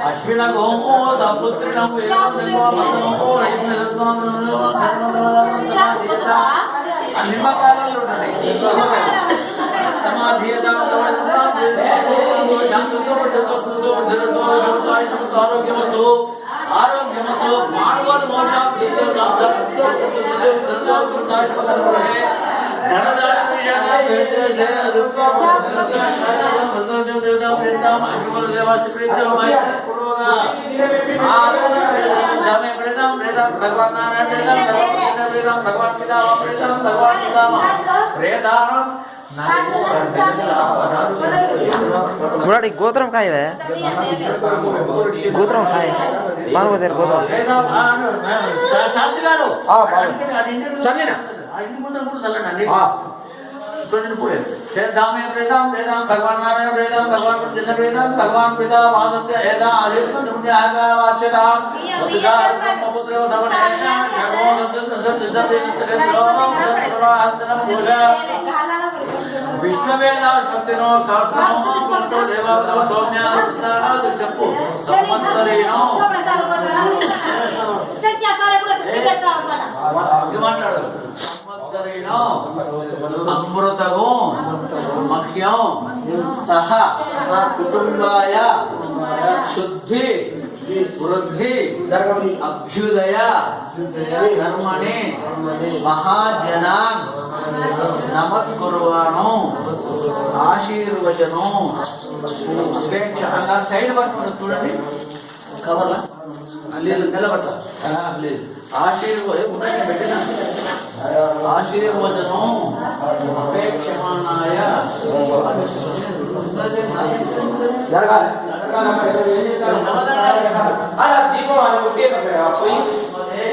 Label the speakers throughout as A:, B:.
A: అశ్విన గోమో సపుత్రిణం నిమ్మకాయలు ఉన్నాయి ఆరోగ్యమతో ఆరోగ్యమతో మానవులు మోసం भगवान नारायण भगवान पिता भगवान पिता
B: मुरारी गोत्रम काय है गोत्रम काय मानव देर गोत्रम
A: शांति गारो हां चलिए ना इंటి ముందు కూడా చల్లండి చూడండి పూరే దామే ప్రేదాం ప్రేదాం భగవాన్ నారాయణ ప్రేదాం భగవాన్ జన ప్రేదాం భగవాన్ పితా వాదత్య ఏదా ఆదిత్య దుమ్య ఆగా వాచదా ఉదార పుత్రో దవన శర్మో విష్ణువేద సత్యనో కాత్మో దేవదేవ దోమ్యాది చెప్పు సంవత్సరేనో చర్చ కాలే కూడా సిగరెట్ తాగుతానా మాట్లాడు సంవత్సరేనో అమృతగో మఖ్యం సహ కుటుంబాయ శుద్ధి వృద్ధి అభ్యుదయ ధర్మణి మహాజనాన్ నమస్కుర్వాణో ఆశీర్వచనో అపేక్ష అలా సైడ్ పట్టుకుని చూడండి కవర్లా లేదు నిలబడతా లేదు ఆశీర్వచనం పెట్టిన ఆశీర్వచనం అపేక్షమానాయ జరగాలి దీపం అది ఉంటే పోయి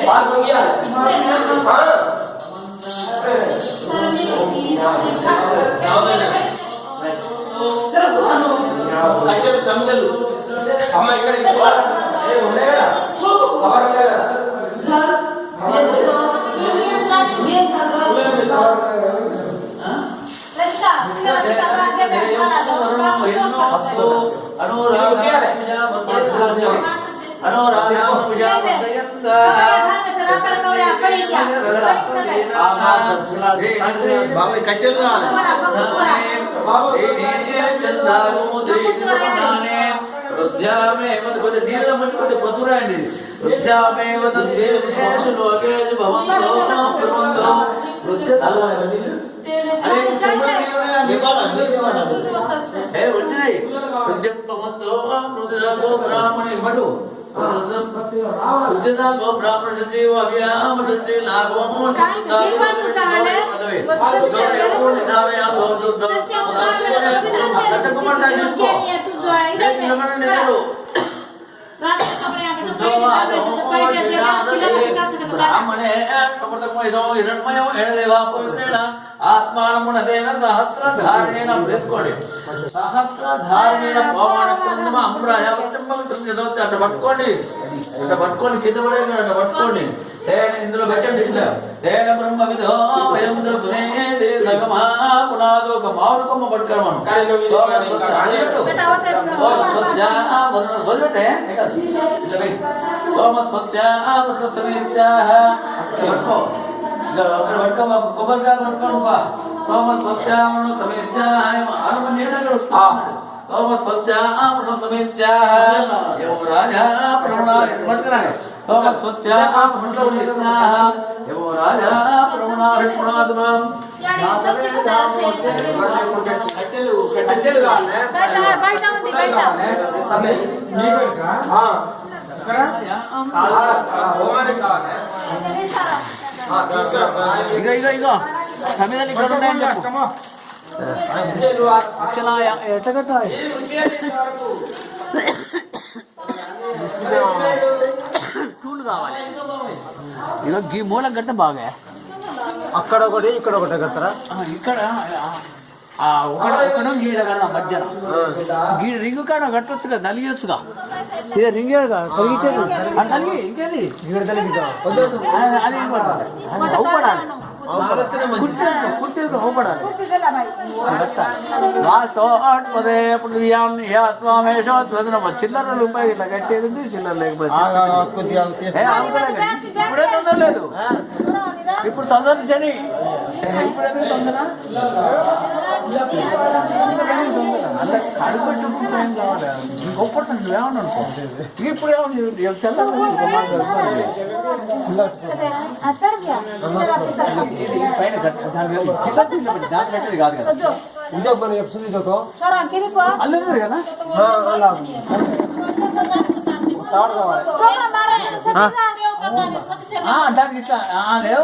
A: పాలు పొంగియాలి కట్టెలు సముద్రాలు అమ్మ ఇక్కడ ఉన్నాయి కదా కవర్ ఉన్నాయి కదా కట్టెలు వృద్ధామేవ కొద్ది నీళ్ళ ముచ్చుకుంటే పొద్దురాండి వృద్ధామేవ లోకేషు భవంతో బ్రహ్మంతో వృద్ధ అరే ఏ వచ్చినాయి వృద్ధంతో మృదులో బ్రాహ్మణి ఇవ్వడు వృద్ధతో బ్రాహ్మణ సంజీవ అవ్యామ సంజీ లాభో బ్రాహ్మణే హిరణ్మయం ఏడదేవా పవిత్రేణ ఆత్మానమునదేన సహస్రధారణేన బ్రేత్కోండి సహస్రధారణేన పోమాన అమృయ అట్ట పట్టుకోండి ఇట్లా పట్టుకోండి కింద పడే అట్ట పట్టుకోండి తేన ఇందులో పెట్టండి తేన బ్రహ్మ విధో భయం దునే సగమా పునాదో ఒక మామిడి కొమ్మ పట్టుకోమను వదిలిపెట్టే పట్టుకో అక్కడ పట్టుకో మాకు కొబ్బరికాయ పట్టుకోను సోమత్ పత్యామను సమేత్యాయ సోమత్ పత్యామను సమేత్యాయ యం రాజా ప్రవణాయ పట్టుకున్నాయి సోమత్ పత్యామను సమేత్యాయ యం రాజా ప్రవణాయ పునాదుమాం కట్టెలు కట్టెలు కావాలి బయట ఉంది బయట సమే ఆ ఇక్కడ హోమానికి కావాలి ఇగో ఇగో ఇగో సమేదని ఇక్కడ ఉన్నాయని చెప్పు అచ్చనా ఎట్ట కట్టాలి టూల్ కావాలి ఇగో గీ మూలం గట్ట బాగా
B: అక్కడ ఒకటి ఇక్కడ ఒకటి కడతారా
A: ఇక్కడ ఒకడు గీడ కదా మధ్యన గీడ రింగు కాడ కట్టొచ్చు కదా నలిగొచ్చుగా ఇదే రింగ్ కలిగించేది నలిగి ఇంకేది
B: గీడ తలిగిద్దాం
A: అది అవుపడాలి కుర్చీతో హోపడాలి చిల్లర రూపాయి ఇట్లా కట్టేది చిల్లర లేకపోతే ఇప్పుడే తొందర లేదు ఇప్పుడు తొందర శని ఇప్పుడైతే తొందర అలా కడుపెట్టుకుంటే ఏం కావాలి గొప్పటి నువ్వేమన్నా అనుకో ఇప్పుడు ఏమన్నా ఇది పైన దాని కట్టేది కాదు కదా అల్లదు కదా దానికి ఇట్లా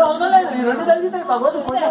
A: అవసరం లేదు ఈ రెండు కలిగితే